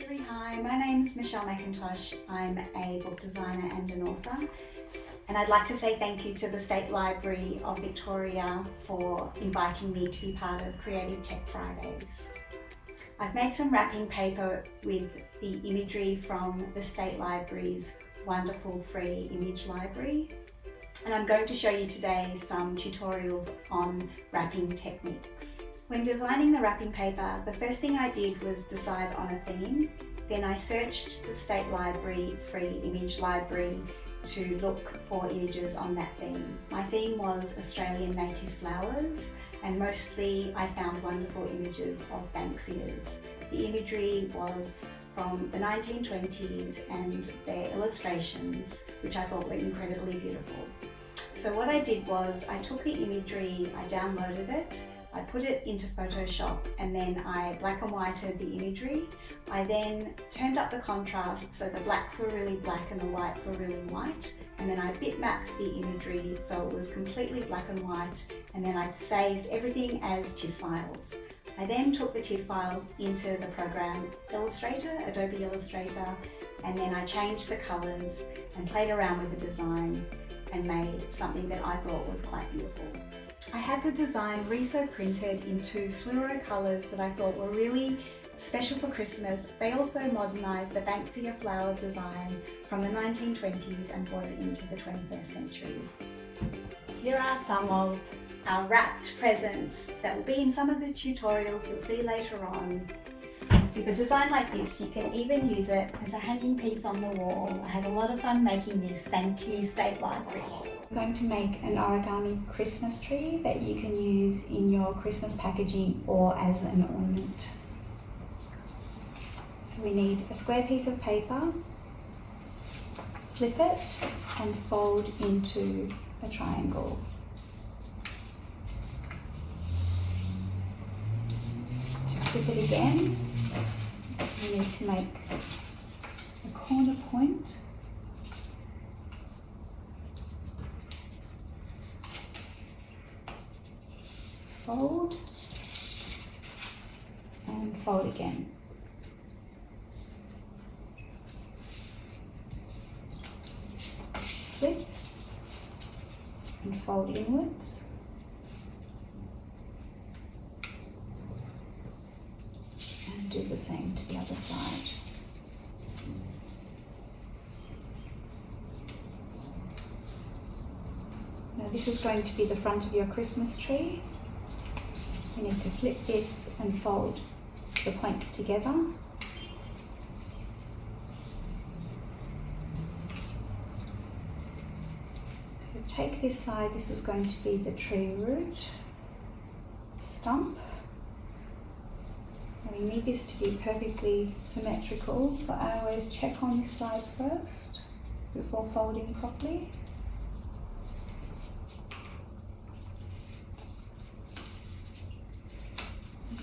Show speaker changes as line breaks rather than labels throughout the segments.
Hi, my name is Michelle Mackintosh. I'm a book designer and an author, and I'd like to say thank you to the State Library of Victoria for inviting me to be part of Creative Tech Fridays. I've made some wrapping paper with the imagery from the State Library's wonderful free image library, and I'm going to show you today some tutorials on wrapping techniques. When designing the wrapping paper, the first thing I did was decide on a theme. Then I searched the State Library free image library to look for images on that theme. My theme was Australian native flowers, and mostly I found wonderful images of Banksias. The imagery was from the 1920s and their illustrations, which I thought were incredibly beautiful. So what I did was I took the imagery, I downloaded it, I put it into Photoshop, and then I black and whited the imagery. I then turned up the contrast so the blacks were really black and the whites were really white, and then I bitmapped the imagery so it was completely black and white, and then I saved everything as TIFF files. I then took the TIFF files into the program Illustrator, Adobe Illustrator, and then I changed the colours and played around with the design and made something that I thought was quite beautiful. I had the design reso printed into fluoro colours that I thought were really special for Christmas. They also modernised the Banksia flower design from the 1920s and brought it into the 21st century. Here are some of our wrapped presents that will be in some of the tutorials you'll see later on. With a design like this, you can even use it as a hanging piece on the wall. I had a lot of fun making this. Thank you, State Library. I'm going to make an origami Christmas tree that you can use in your Christmas packaging or as an ornament. So we need a square piece of paper, flip it and fold into a triangle. To flip it again, you need to make a corner point. Fold and fold again. Flip and fold inwards. And do the same to the other side. Now this is going to be the front of your Christmas tree. You need to flip this and fold the points together. So take this side, this is going to be the tree root stump. Now we need this to be perfectly symmetrical, so I always check on this side first before folding properly.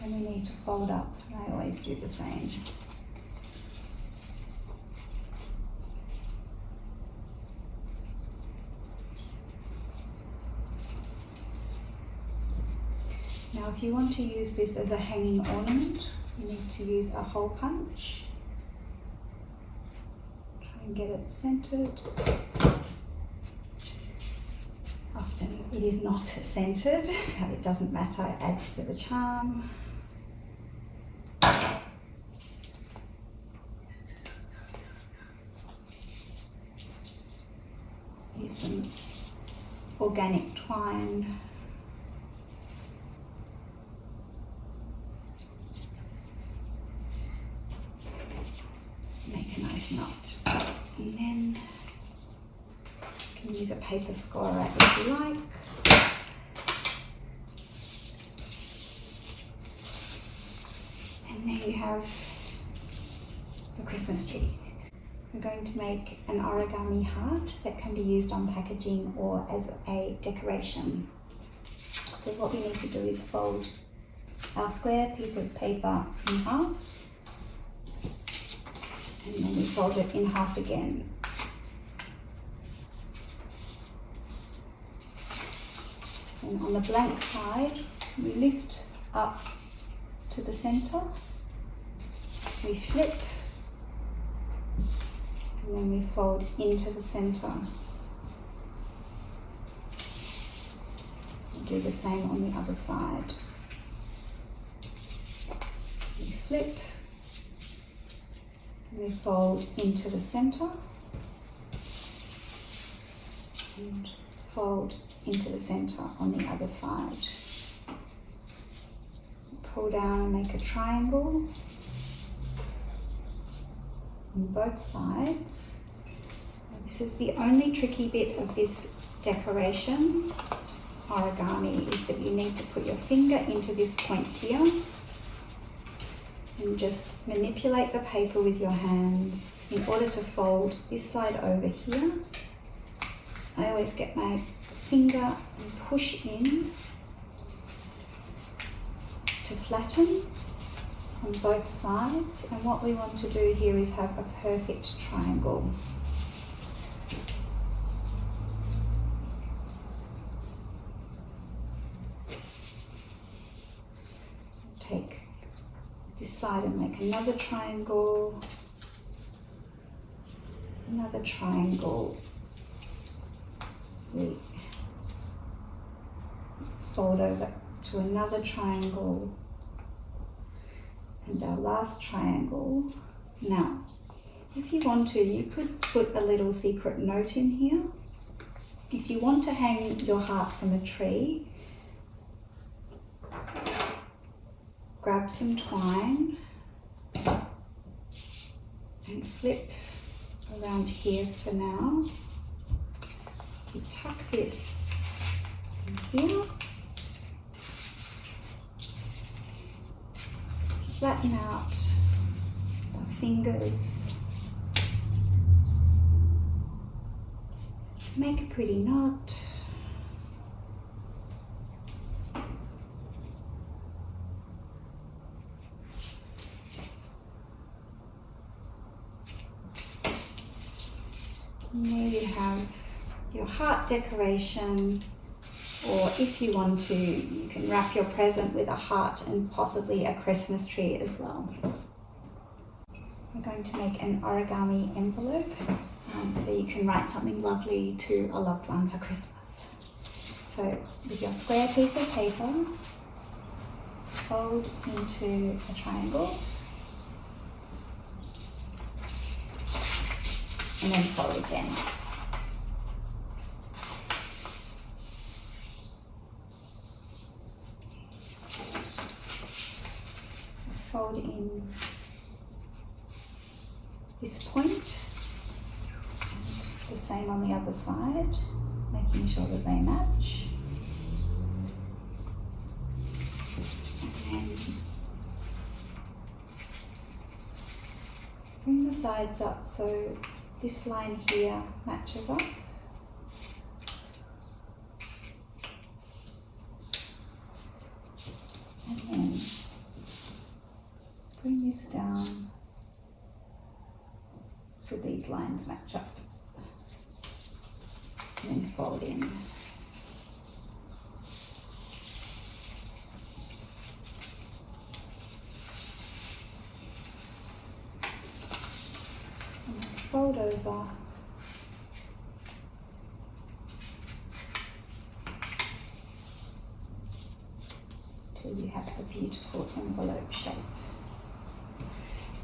And we need to fold up, and I always do the same. Now if you want to use this as a hanging ornament, you need to use a hole punch. Try and get it centered. Often it is not centered, but it doesn't matter, it adds to the charm. Use some organic twine. Make a nice knot. And then you can use a paper scorer if you like. And there you have the Christmas tree. We're going to make an origami heart that can be used on packaging or as a decoration. So what we need to do is fold our square piece of paper in half, and then we fold it in half again. And on the blank side, we lift up to the center, we flip and then we fold into the center. We'll do the same on the other side. We flip, and we fold into the center, and fold into the center on the other side. Pull down and make a triangle on both sides. Now, this is the only tricky bit of this decoration origami, is that you need to put your finger into this point here and just manipulate the paper with your hands in order to fold this side over here. I always get my finger and push in to flatten on both sides, and what we want to do here is have a perfect triangle. Take this side and make another triangle, another triangle. We fold over to another triangle, and our last triangle. Now, if you want to, you could put a little secret note in here. If you want to hang your heart from a tree, grab some twine and flip around here for now. You tuck this in here, flatten out our fingers, make a pretty knot. And there you have your heart decoration, or if you want to, you can wrap your present with a heart and possibly a Christmas tree as well. We're going to make an origami envelope, so you can write something lovely to a loved one for Christmas. So with your square piece of paper, fold into a triangle, and then fold again. Fold in this point, and the same on the other side, making sure that they match. And then bring the sides up so this line here matches up. And then bring this down so these lines match up. And then fold in. And then fold over. Till you have a beautiful envelope shape.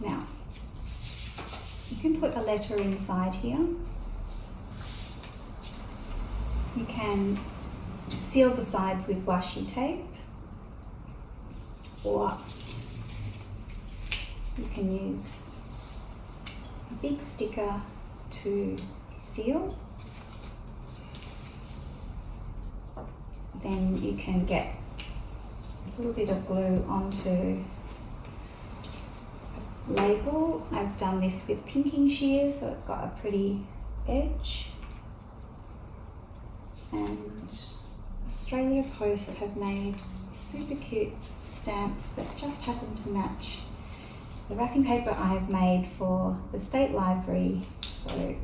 Now, you can put a letter inside here. You can seal the sides with washi tape, or you can use a big sticker to seal. Then you can get a little bit of glue onto a label. I've done this with pinking shears, so it's got a pretty edge. And Australia Post have made super cute stamps that just happen to match the wrapping paper I have made for the State Library. So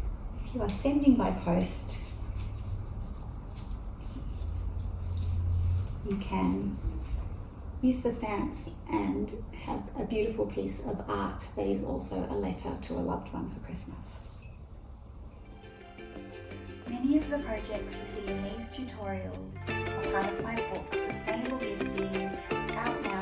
if you are sending by post, you can use the stamps and have a beautiful piece of art that is also a letter to a loved one for Christmas. Many of the projects you see in these tutorials are part of my book, Sustainable Gifting, out now